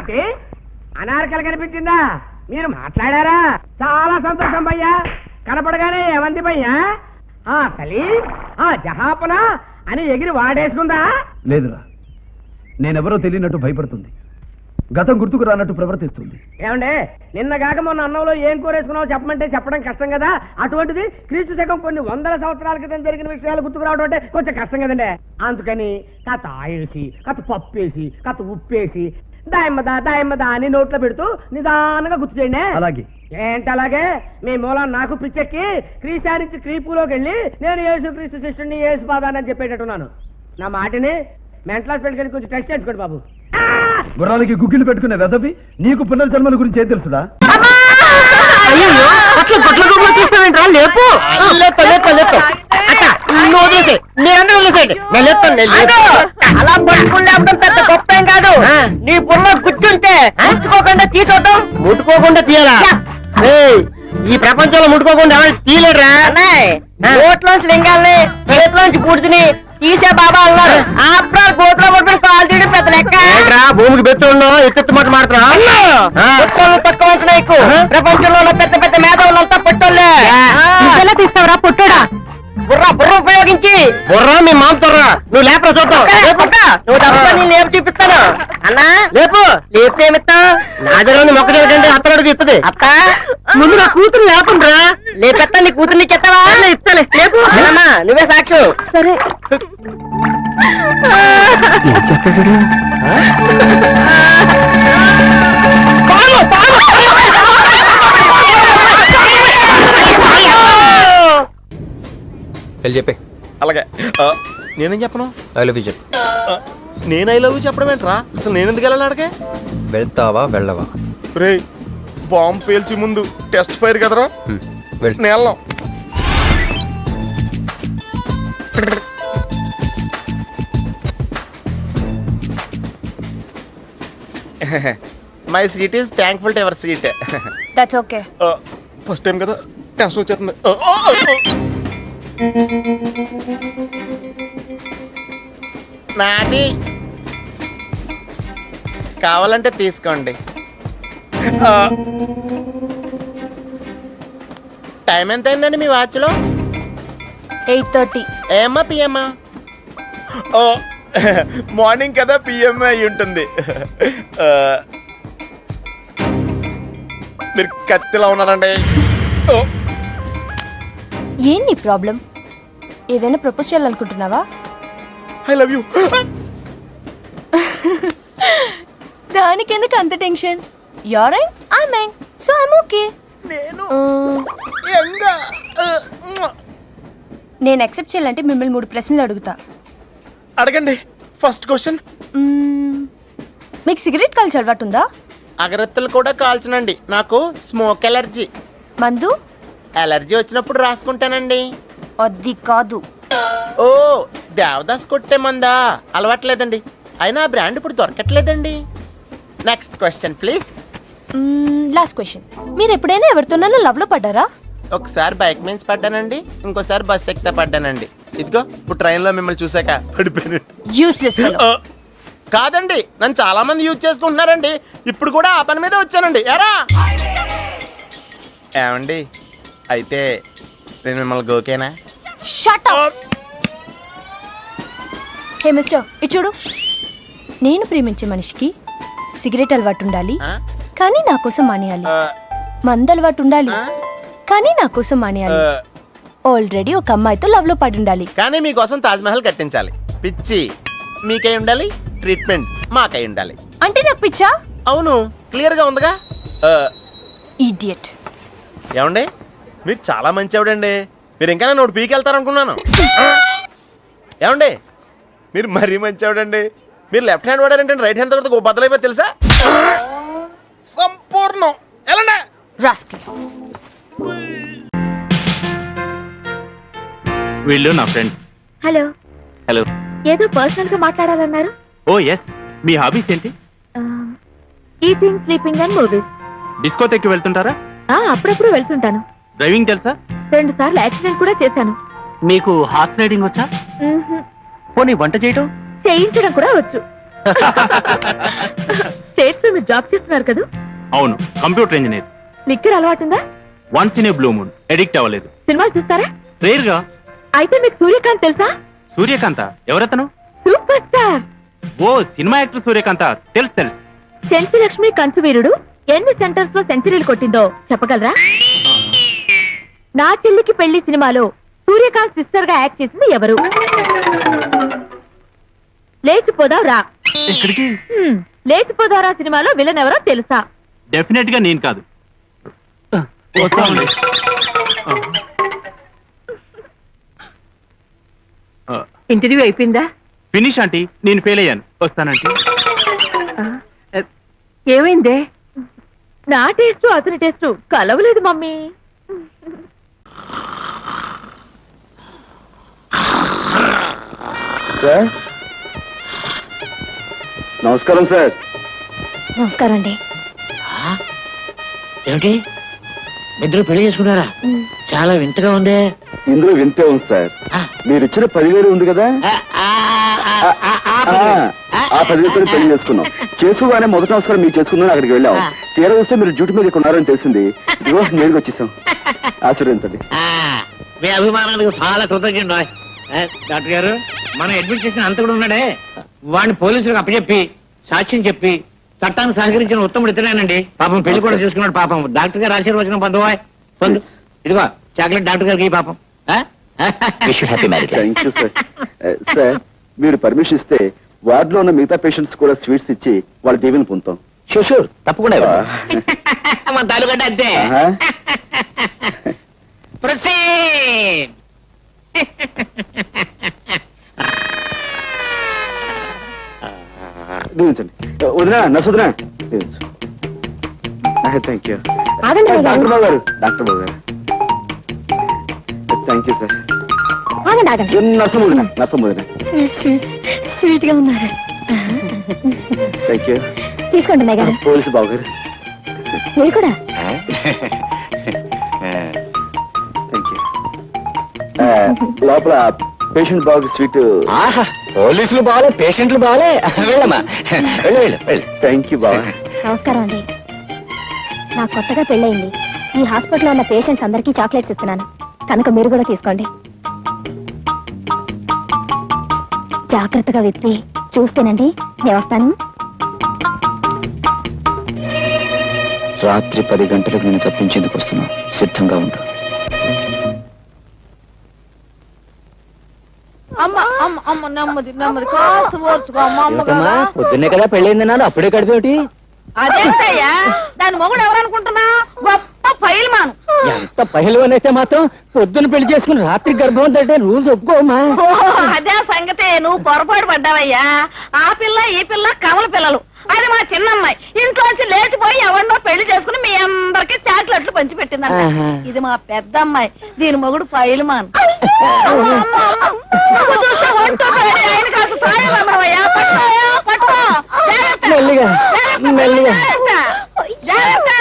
ఏంటి అనార్కలి కనిపించిందా? మీరు మాట్లాడారా? చాలా సంతోషం భయ్యా. కనపడగానే ఏమంది భయ్యా? సలీం జహాపనా అని ఎగిరి వాడేసుకుందా? లేదురా, నేనెవరో తెలియనట్టు భయపడుతుంది, గతం గుర్తుకు రానట్టు ప్రవర్తిస్తుంది. ఏమండే, నిన్న కాక మొన్న అన్నంలో ఏం కూరేసుకున్నావు చెప్పమంటే చెప్పడం కష్టం కదా. అటువంటిది క్రీస్తు శకం కొన్ని వందల సంవత్సరాల క్రితం జరిగిన విషయాలు గుర్తుకు రావడం అంటే కొంచెం కష్టం కదండి. అందుకని కథ ఆయేసి, కథ పప్పు వేసి, కథ ఉప్పేసి దాయమ్మదా అని నోట్లో పెడుతూ నిదానంగా గుర్తు చేయండి. అలాగే. ఏంటి అలాగే? మీ మూలం నాకు పిచ్చెక్కి క్రీస్తు నుంచి క్రీపులోకి వెళ్ళి నేను యేసు క్రీస్తు శిష్యుడిని యేసు పాదాన్ని అని చెప్పేటట్టున్నాను. నా మాటిని మెంటల్ హాస్పిటల్కి కొంచెం టెస్ట్ చేయించుకోండి బాబు. గుర్రాలకి గుగ్గిలు పెట్టుకునే వెదవి నీకు పునర్జన్మల గురించి ఏం తెలుసుడా? అలా పట్టుకుంటే పెద్ద గొప్ప ఏం కాదు. నీ పుల్ల కూర్చుంటే ముట్టుకోకుండా తీసుకోవటం. ముట్టుకోకుండా తీయాలా? ఈ ప్రపంచంలో ముట్టుకోకుండా ఎవరు తీయలేడురా. గోట్లోంచి లింగాల్ని చేతిలోంచి పూర్తిని తీసే బాబా అన్నారు. ఆఫ్టర్ గోట్లో పట్టుకుని కాలు తీయడం పెద్ద లెక్క. భూమికి పెట్టున్నా ఎత్తు మాట మాడుతున్నా. తక్కువ అంచనా ఎక్కువ. ప్రపంచంలో ఉన్న పెద్ద పెద్ద మేధావులంతా పెట్టోళ్ళే. తీస్తావరా పుట్టడా? బుర్ర ఉపయోగించి. బుర్ర మీ మామ తొర్రా. నువ్వు లేపరా చూద్దాం. నువ్వు తప్ప నేను లేపు చూపిస్తాను. అన్నా లేపు. లేపు ఏమిస్తావు? నా దగ్గర మొక్క చేయకండి, అత్తడు ఇస్తుంది. అత్త ముందు నా కూతురు లేకుండా లేపెత్తా. నీ కూతుర్ని చెత్తవా? ఇస్తాను. లేపు. అమ్మా నువ్వే సాక్ష్యం. సరే. వెళ్ళి చెప్పే. అలాగే. నేనేం చెప్పను? ఐ లవ్ యూ చెప్పు. నేను ఐ లవ్ యూ చెప్పడం ఏంట్రా? అసలు నేను ఎందుకు వెళ్ళాలి అడిగే? వెళ్తావా వెళ్ళవా? రే బాంబు పేల్చి ముందు టెస్ట్ ఫైర్ కదరా. నేను వెళ్ళాం. My seat is thankful to ever seat. That's okay. First time కదా, టెన్షన్ వచ్చేస్తుంది. నాది కావాలంటే తీసుకోండి. టైం ఎంత అయిందండి మీ వాచ్లో? 8:30. ఏమ్మా పిఎమ్మా? ఓ మార్నింగ్ కదా, పిఎం అయి ఉంటుంది. మీరు కత్తిలా ఉన్నారండి. ఏంటి ప్రాబ్లం? ఏదైనా ప్రపోజ్ చేయాలనుకుంటున్నావా? I love you. దానికి ఎందుకు అంత tension? You're young, I'm young, so I'm okay. నేను యాక్సెప్ట్ చేయాలంటే మిమ్మల్ని 3 ప్రశ్నలు అడుగుతా. అడగండి. ఫస్ట్ క్వశ్చన్, మీకు సిగరెట్ కాల్చే అలవాటు ఉందా? అగరత్తులు కూడా కాల్చనండి, నాకు స్మోక్ ఎలర్జీ. మందు? ఎలర్జీ వచ్చినప్పుడు రాసుకుంటానండి. అది కాదు. ఓ దేవదాస్ కొట్టే మందా? అలవాట్లేదండి, అయినా బ్రాండ్ ఇప్పుడు దొరకట్లేదండి. Next question please. Last question, మీరు ఎప్పుడైనా ఎవరితోనైనా లవ్ లో పడ్డారా? ఒకసారి బైక్ మీద పడ్డానండి, ఇంకోసారి బస్ ఎక్కితే పడ్డానండి. ఇదిగో ఇప్పుడు ట్రైన్ లో మిమ్మల్ని చూసాక పడిపోయాను. యూస్లెస్ కాదండి, నన్ను చాలా మంది యూజ్ చేసుకుంటున్నారండి. ఇప్పుడు కూడా ఆ పని మీద వచ్చానండి. ఎరా ఏమండి, అయితే నేను మిమ్మల్ని గోకేనా? Shut up. హే మిస్టర్, ఇది చూడు. నేను ప్రేమించే మనిషికి సిగరెట్ అలవాటు ఉండాలి, కానీ నా కోసం మానేయాలి. మందు అలవాటు ఉండాలి, కానీ నా కోసం మానేయాలి. ఆల్రెడీ ఒక అమ్మాయితో లవ్ లో పడి ఉండాలి, కానీ మీకోసం తాజ్ మహల్ కట్టించాలి. పిచ్చి మీకై ఉండాలి, ట్రీట్మెంట్ మాకై ఉండాలి. అంటే నాకు పిచ్చా? అవును, క్లియర్ గా ఉందిగా. ఇడియట్. ఏమండి, మీరు చాలా మంచి ఆవిడండి. మీరు ఇంకా నన్ను ఒకటి పీకెళ్తారనుకున్నాను. ఏమండి, మీరు మరీ మంచి ఆవిడండి. మీరు లెఫ్ట్ హ్యాండ్ వాడారంటే రైట్ హ్యాండ్ తర్వాత బద్దలైపోయి తెలుసా? సంపూర్ణం. ఎలాండి వీళ్ళు నా ఫ్రెండ్స్. హలో. హలో. ఏదో పర్సనల్ గా మాట్లాడాలన్నారు? Oh yes. మీ హాబీస్ ఏంటి? Eating, sleeping and movies. డిస్కోటెక్కి వెళ్తుంటారా? అప్పుడప్పుడు వెళ్తుంటాను. డ్రైవింగ్ తెలుసా? 2 సార్లు యాక్సిడెంట్ కూడా చేశాను. మీకు హార్స్ రైడింగ్ వచ్చా? పోనీ వంట చేయటం? చేయించడం కూడా వచ్చు. స్టేట్స్ లో మీరు జాబ్ చేస్తున్నారు కదా, అవును, కంప్యూటర్ ఇంజనీర్. లిక్కర్ అలవాటుందా? Once in a blue moon, addict అవ్వలేదు. సినిమాలు చూస్తారా? రేర్ గా. అయితే మీకు సూర్యకాంత్ తెలుసా? సూర్యకాంత ఎవరతను? Super star. ఓ సినిమా యాక్టర్ సూర్యకాంత, తెలుసు తెలుసు. చెంచు లక్ష్మి కంచువీరుడు ఎన్ని సెంటర్స్ లో సెంచరీలు కొట్టిందో చెప్పగలరా? నా చెల్లికి పెళ్లి సినిమాలో సూర్యకాంత్ సిస్టర్ గా యాక్ట్ చేసింది ఎవరు? లేచిపోదావురా. ఇక్కడికి లేచిపోదావురా సినిమాలో విలన్ ఎవరో తెలుసా? డెఫినెట్ గా నేను కాదు. వస్తామండి. ఇంటర్వ్యూ అయిపోయిందా? ఫినిష్ ఆంటీ, నేను ఫెయిల్ అయ్యాను. వస్తానంటీ. ఏమైందే? నా టేస్ట్ అతని టేస్ట్ కలవలేదు మమ్మీ. సార్ నమస్కారం సార్. నమస్కారం అండి. ఏమిటి ఇద్దరు పెళ్లి చేసుకున్నారా? చాలా వింతగా ఉందే. ఇందులో వింతే ఉంది సార్. మీరు ఇచ్చిన 10,000 ఉంది కదా, ఆ 10,000 పెళ్లి చేసుకున్నాం. చేసుకోగానే మొదటి నమస్కారం మీరు చేసుకున్నాను, అక్కడికి వెళ్ళాం. తీరా వస్తే మీరు డ్యూటీ మీద ఉన్నారని తెలిసింది. ఇదిగో నేరుగా వచ్చేసాం. ఆశీర్వదించండి. మీ అభిమానానికి చాలా కృతజ్ఞత. డాక్టర్ గారు, మనం అడ్మిట్ చేసిన అంత కూడా ఉన్నాడే, వాడిని పోలీసులకు అప్పచెప్పి సాక్ష్యం చెప్పి చట్టాన్ని సహకరించిన ఉత్తముడు ఇతనేనండి. పాపం పెళ్లి కూడా చేసుకున్నాడు. పాపం డాక్టర్ గారు ఆశీర్వచనం పొందవా? పొందు. ఇదిగో చాక్లెట్ డాక్టర్ గారికి పాపం. Thank you sir. సార్ మీరు పర్మిషన్ ఇస్తే వార్డులో ఉన్న మిగతా పేషెంట్స్ కూడా స్వీట్స్ ఇచ్చి వాళ్ళ దీవెని పొందుతాం. షూర్ తప్పకుండా మా తాలూకంటే అంతే. Proceed. దీవించండి. వదినా నసుదినా థ్యాంక్ యూ. డాక్టర్ బాబు గారు, డాక్టర్ బాబు గారు థ్యాంక్ యూ సార్. నర్సం వదినా, నర్సం వదినా స్వీట్ గా ఉన్నారు. Thank you. తీసుకోండి మేఘ. పోలీసు బాబు గారు మీరు కూడా. Thank you. లోపల పేషెంట్ బాబుకి స్వీట్. పోలీసులు బాగాలే, పేషెంట్లు బాగాలే. వెళ్ళమ్మా, వెళ్ళు వెళ్ళు వెళ్ళు. థ్యాంక్ యూ బాబా. నమస్కారం అండి. నాకు కొత్తగా పెళ్ళయింది. ఈ హాస్పిటల్లో ఉన్న పేషెంట్స్ అందరికీ చాక్లెట్స్ ఇస్తున్నాను, కనుక మీరు కూడా తీసుకోండి. జాగ్రత్తగా విప్పి చూస్తేనండి. నేను వస్తాను. రాత్రి 10 గంటలకు నేను తప్పించేందుకు వస్తున్నా, సిద్ధంగా ఉండు. పొద్దున్నే కదా పెళ్ళైంది నాన్న, అప్పుడే కడిపేటి. అదేంటయ్యా, దాని మొగుడు ఎవరనుకుంటున్నా? గొప్ప పైల్మాన్. ఎంత పహిల్వాన్ అయితే మాత్రం పొద్దున్న పెళ్లి చేసుకుని రాత్రి గర్భం అంటే రూల్స్ ఒప్పుకోమా? అదే సంగతే, నువ్వు పొరపాటు పడ్డావయ్యా. ఆ పిల్ల ఈ పిల్ల కమల పిల్లలు. అది మా చిన్నమ్మాయి ఇంట్లోంచి లేచిపోయి ఎవరినో పెళ్లి చేసుకుని మీ అందరికి చాక్లెట్లు పంచి పెట్టిందంట. ఇది మా పెద్ద అమ్మాయి, దీని మొగుడు పైల్మాన్. ఆయన కాస్త సాయం అమ్మవయ్యా. పట్టుకో, పట్టుకో. మెల్లిగా మెల్లిగా. జాగ్రత్త.